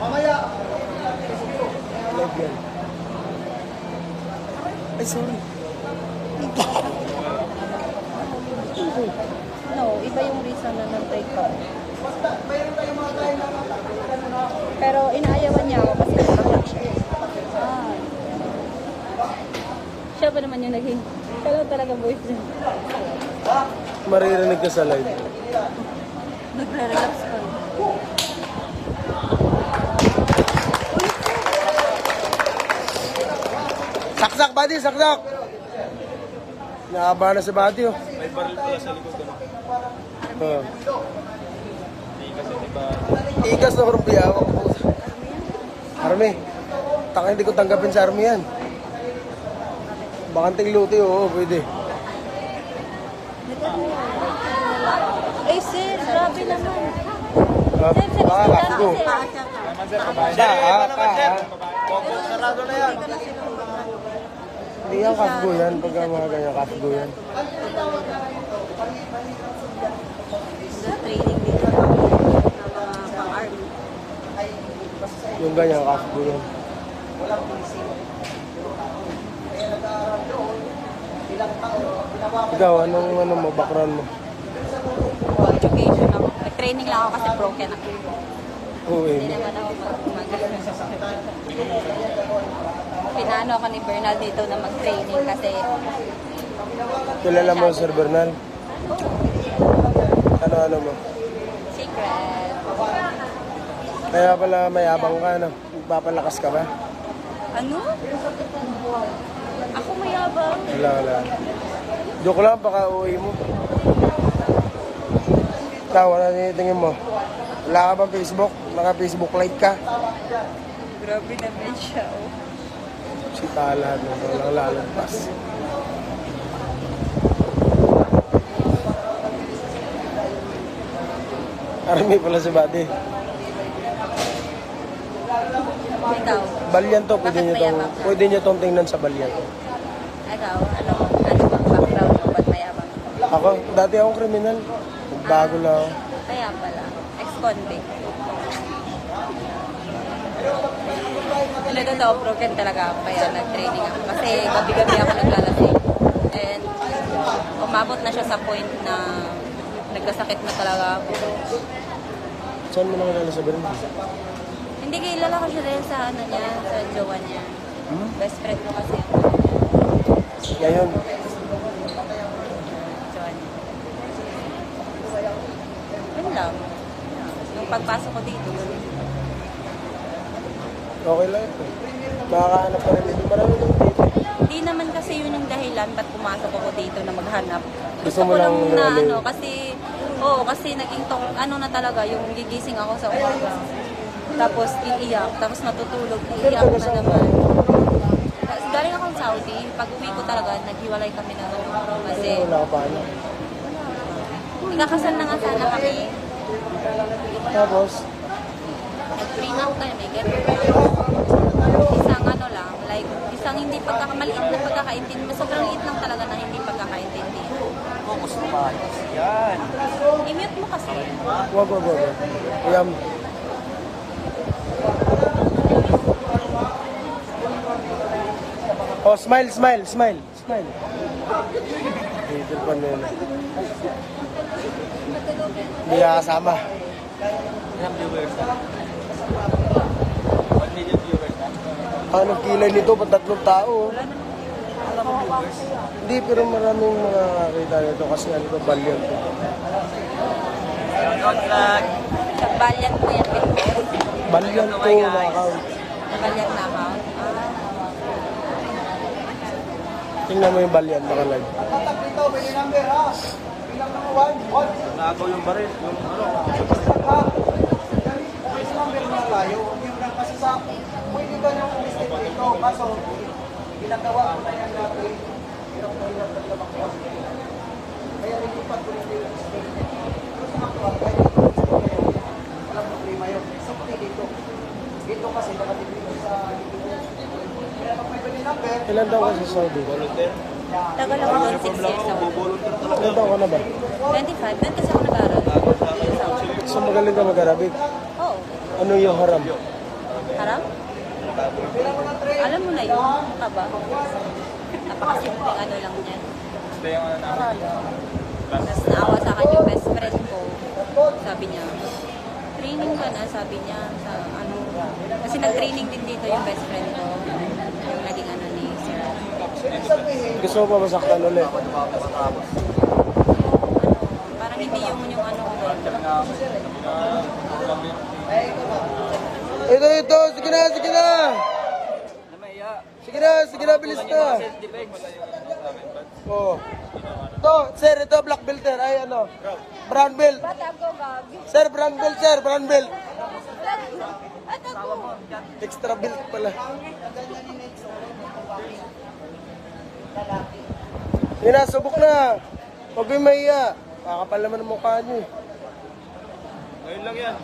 Mamaya. Live yan. Ay, sorry. No, iba yung reason na nantay ka. Basta, mayroon tayong mga tayo na Pero inaayawan niya ako kasi nakakak siya. Siya pa naman yung naging, kala talaga boyfriend. Maririnig ka sa live. Nagre-relax pa. Saksak, buddy, saksak! Nakaba na si buddy, oh. May baril pala sa likod ko. Oh. Hindi kasi diba, Ikas na kurumpi, awak po. Army. Taka hindi ko tanggapin sa army yan. Bakanting luti, oo, pwede. Ay sir, grabe naman. Sir, sir, Baka sir, kakgo. sir. naman sir, babae. sarado na yan. Hindi yan kakgo yan, pagka mga ganyan kakgo yan. Sa training dito ng mga pang-army. Yung ganyan kakgo yan. Ikaw, anong mo, background mo? Education ako. Nag-training lang ako kasi broken ako. Oo, Hindi eh. naman ako Pinaano ako ni Bernal dito na mag-training kasi Kilala mo, Sir Bernal? Ano mo? secret. Kaya pala mayabang ka, no? Papalakas ka ba? Ano? Ako mayabang. Wala. Joke lang, baka uwi mo. Ikaw, ano tinitingin mo? Wala ka bang Facebook? Naka-Facebook live ka? Grabe naman siya. Oh. Si Tala, no? Walang lalagpas. Army pala si Buddy. Ikaw? Balyan to, Bakit mayabang ka? pwede nyo tong tingnan sa balyan. Ikaw? Ano bang background mo? Ba't mayabang? Ako, dati akong kriminal. Bago lang ako. Kaya pala. Ex-convict. Ano totoo, broken talaga ako. Kaya nag-training ako. Kasi gabi-gabi ako naglalasing. And umabot na siya sa point na nagkasakit na talaga ako. Saan mo nakilala sa Bernal? Hindi kilala ko siya dahil sa ano niya, sa jowa niya. Best friend ko kasi. Ngayon, Jowa niya. Yun lang. Yung pagpasok ko dito. okay lang ito. Makakahanap pa rin dito. Marami dito. Hindi naman kasi yun yung dahilan ba't pumasok ako dito na maghanap. Gusto Gusto mo ko lang lang na ano, ano, kasi, kasi naging ano na talaga, yung gigising ako sa umaga. Tapos iiyak, tapos matutulog, iiyak na naman. Tapos galing akong Saudi, pag uwi ko talaga, naghiwalay kami na kasi Wala ka pa ano. ikakasal na nga sana kami. Tapos, Nag-prenup kami, ganun. Isang ano lang, like, isang hindi maliit na pagkakaintindi. Sobrang liit lang talaga na hindi pagkakaintindi. focus na maayos. Yan. I-mute mo kasi. wag. Ayan. Oh, smile. Dito pa nila. Hindi ka kasama. Ilang viewers na? 1 million viewers na? Anong kilay nito? Pag 3 tao. Alam mo viewers? Hindi, pero maraming mga nakakita nito kasi ano to, balyan to. Shoutout vlog. Sa Balyan mo yan, Pilipos. Balyan to na account. Balyan na account. Tingnan mo yung balyan, nakalive. Tatak dito, may number ha. Bilang ng 1. Nagaw yung baril. Yung ano. Ha? May number na tayo. Yung lang kasi sa, pwede ka nang listed dito. Kaso, ginagawa ko na yan natin. Kaya nilipat ko yung listed. Pero sa actual, kahit walang problema yun. Sakti dito. Dito kasi nakatipid sa dito. Kaya pag may number, Ilan daw kasi Saudi? Volunteer. Tagal ako doon, 6 years ako. Volunteer talaga. Ilan taon ka na ba? 25, doon kasi ako nag-aaral. So magaling ka mag-Arabic. Oo. Ano yung haram? Harap? Alam mo na yun, ka ba? Napakasimpleng ano lang yan. Gusto yung ano namin. Tapos naawa sa akin yung best friend ko. Sabi niya, training ka na, sabi niya. Sa ano, kasi nag-training din dito yung best friend ko. Yung naging ano ni Sir. Gusto mo pa masaktan ulit? Parang hindi yung ano ko. Ito, sige na, sige na! Sige na, bilis na! Oo. Ito, sir, ito, black belt, sir. Ay, ano? Brown belt. Ba't ako, Gabi? Sir, brown belt, sir, brown belt. At ako? Extra belt pala. Sige na, subok na. Huwag kayong mahiya. Kakapal naman ang mukha niyo. Ngayon lang yan.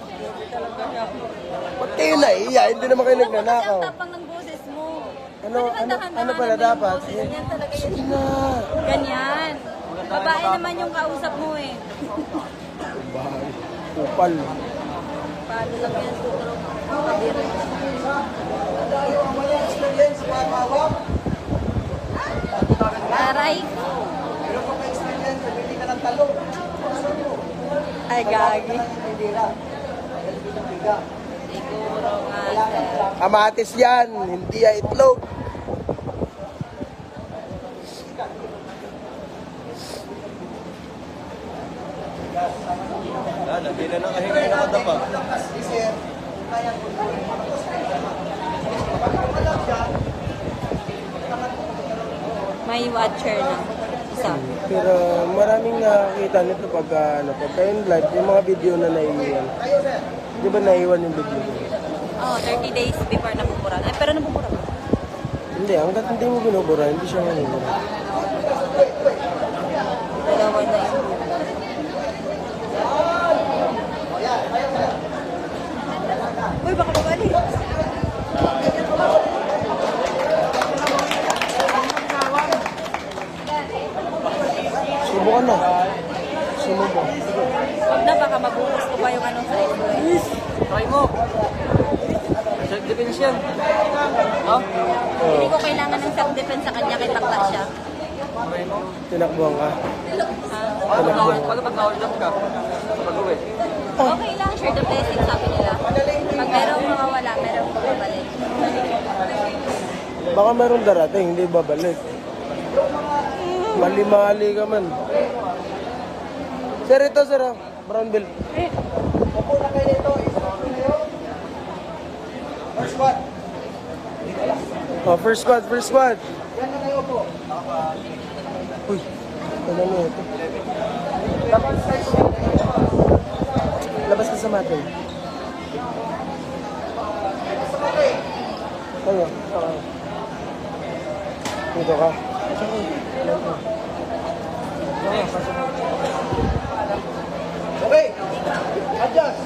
Ba't kayo nahiya? Hindi naman kayo nagnanakaw. Ang tapang ng boses mo. Ano pala dapat? Ganyan talaga yun. Sige na. Ganyan. Babae naman yung kausap mo eh. Bahay. Kupal. Paano lang yan tuturo? Kabiro. Aray ko. Pero kung may experience, bili ka ng talong. Ay, gagi. Tindira. Siguro nga, sir. Kamatis yan, hindi ya itlog. Hindi na nakahinga yung nakadapa. May watcher na. Isa. Pero maraming nakakita nito pagka yung live, yung mga video na naiiwan. Di ba naiiwan yung video? Oh, 30 days before nabubura. Ay, pero nabubura ba? Hindi, hanggat hindi mo binubura, hindi siya manibura. Dalawa na yun. Uy, baka babalik. Subukan na. Sumubo. Huwag na, baka mabuhos ko pa yung anong size mo eh. Try mo. Self-defense yan. Ha? Hindi ko kailangan ng self-defense sa kanya, kay bakla siya. Try mo. Tinakbuhan ka. Paano pag na-hold up ka? Sa pag-uwi? Okay lang, share the blessing, sabi nila. Pag merong mawawala, merong babalik. Baka merong darating, hindi babalik. Mali-mali ka man. Sir, ito sir, brown belt. Upo na kayo dito. First one. Oh, first squad, first squad. Yan na kayo po. Uy, ano na ito? Dapat size yan. Labas ka sa matin. Ano? Dito ka. Okay. Adjust.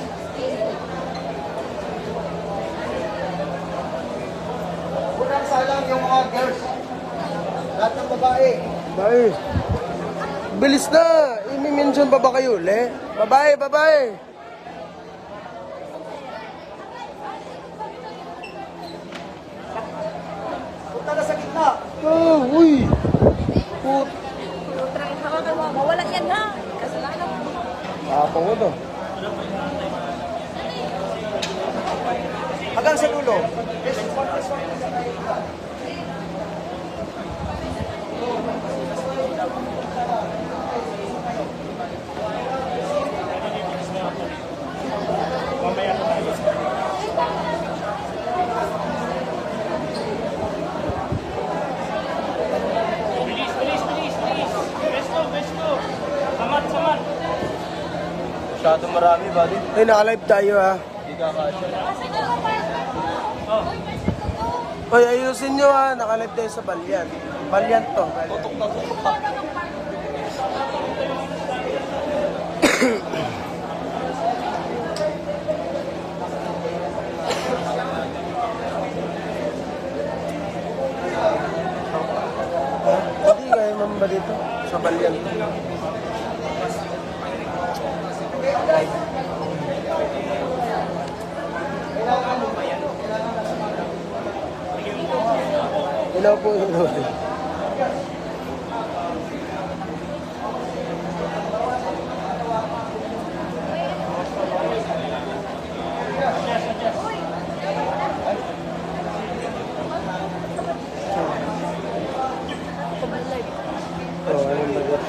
Unang salang yung mga girls. Lahat ng babae. Babae. Bilis na! I-mention pa ba kayo uli? Babae, babae! Punta na sa gitna. Oh, uy! Put! Hawakan mo, mawala yan ha. Kasalanan mo. Tapang mo to. Hanggang sa dulo. Masyado marami, buddy. Ay, naka-live tayo ha. Hindi ka kasya. Hoy, ayusin nyo ha. Naka-live tayo sa Balyan. Balyan to. Tutok na tutok ka. Hindi, kaya mamba dito. Sa Balyan to. Ilaw po, ilaw. Oh, anong bagat?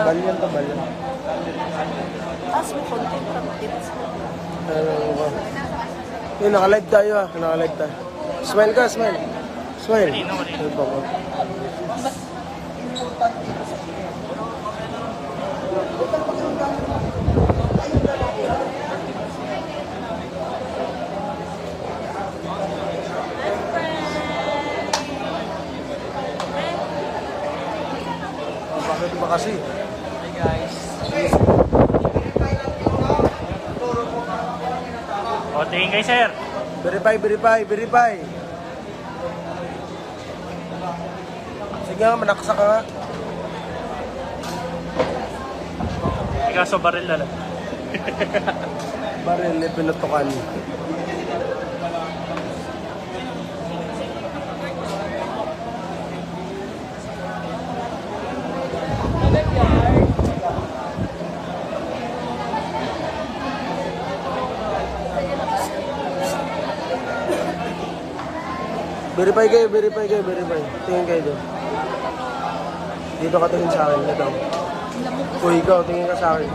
Balyan to, balyan. Taas mo konti para tips mo. Ano ba? Yun, naka-live tayo ah. Naka-live tayo. Smile ka, smile. Smile. Ano ba ko? Bakit ba kasi? Hey guys. O, tingin kay sir. Verify, verify, verify. Sige nga, manaksa ka nga. Ikaw sa baril na lang. Baril na pinutukan. Verify kayo, verify kayo, verify. Tingin kayo doon. Dito ka tingin sa akin. Ito. Uy, ikaw, tingin ka sa akin.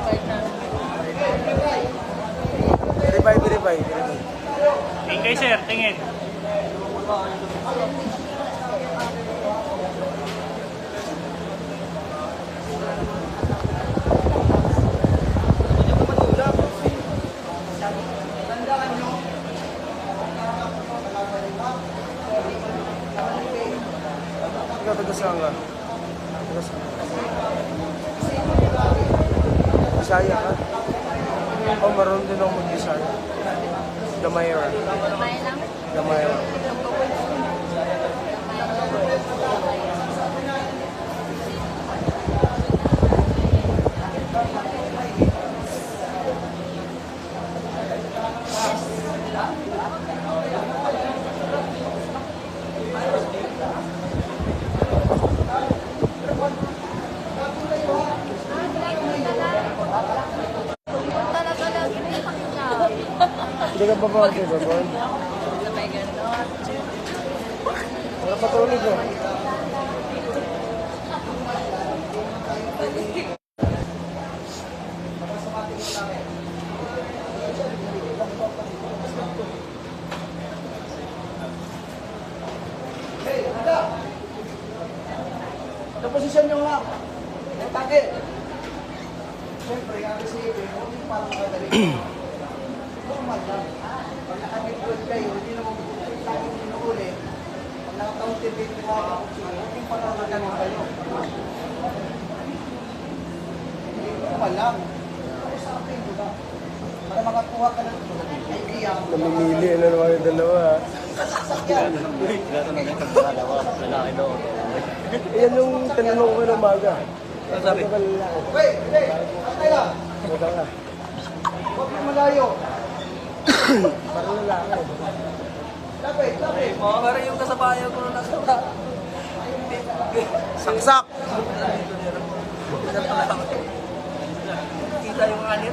Verify, verify, verify. Tingin kay sir, tingin. Ikaw, taga-saan ka? Taga-saan ka? Bisaya ka? Oh, marunong din ako mag-Bisaya. Damayra. Damayra. Hindi ka ba ba? Hindi ka ba? Wala pa tulog ko. Sa posisyon nyo nga. Yung takit. Siyempre, ang receiver, hindi parang madali. Normal lang. Pag nakabitwood kayo, hindi naman laging pinuuli. Pag naka-counterweight mo ako, hindi parang magaling kayo. Hindi normal lang. Tapos sa akin, diba? Para makakuha ka ng idea. Namimili na naman yung dalawa. Lalaki daw. Yan yung tinanong ko ng umaga. Ano sabi? Ano ba lalaki? Wait, wait. Patay lang. Wala ka. Huwag mo malayo. Parang lalaki. Lapit, lapit. Parang yung kasabayan ko na nasa. Saksak! Kita yung anit.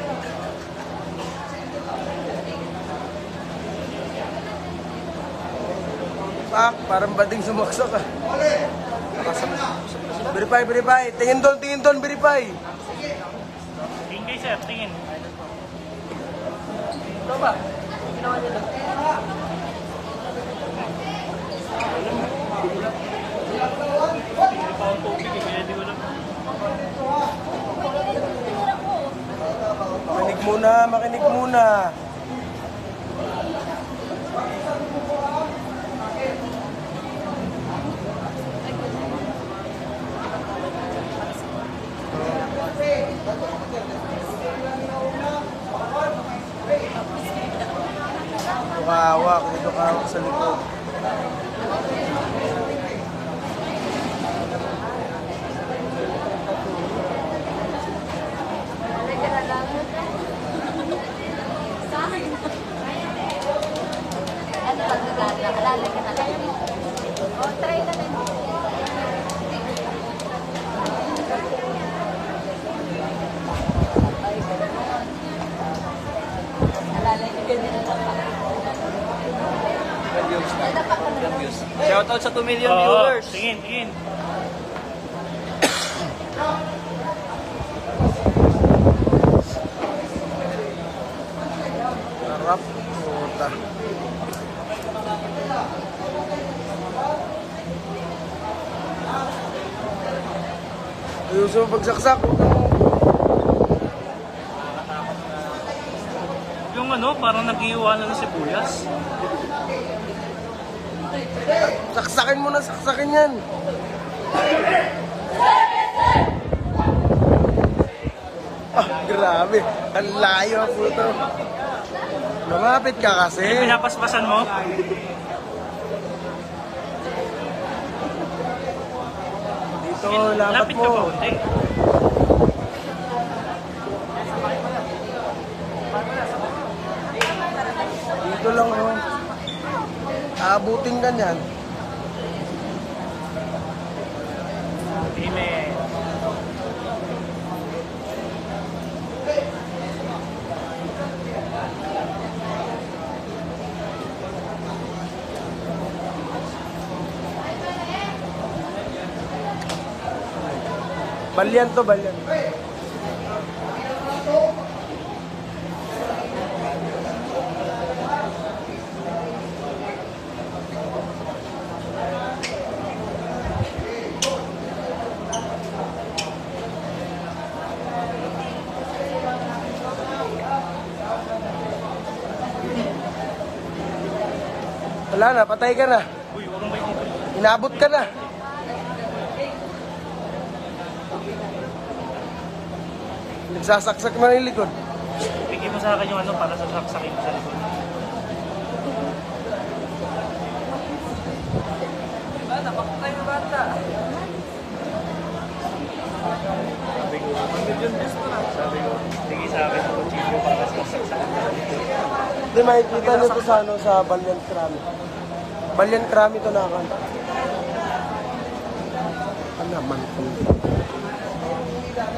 Pak, parang bading sumaksak ah. Verify, verify. Tingin doon, verify. Tingin kay sir, tingin. Ito ba? Makinig muna, makinig muna. Hawak, dito ka hawak sa likod. Shoutout sa 2 million viewers. Tingin, tingin. Sarap. Puta. Ayusin mo pagsaksak. Yung ano, parang nag-iiwanan ng sibuyas. Saksakin mo na, saksakin yan. Ah, grabe. Ang layo ang puto. Lumapit ka kasi. Pinapaspasan mo. Dito, lapat Lapit ka pa, mo. konti. Dito lang, oh. Aabutin ka niyan. Amen. Balyan to, balyan. Wala na, patay ka na. Uy, huwag kang may Inabot ka na. Nagsasaksak mo na yung likod. Bigyan mo sa akin yung ano para sa saksakin mo sa likod. Napakatay na bata. Sabi ko, bigay sa akin yung kutsilyo para sa saksakin mo sa likod. Hindi, makikita nyo to sa, ano, sa Balyan Krami. Balyan Krami to na kan. Ano naman to?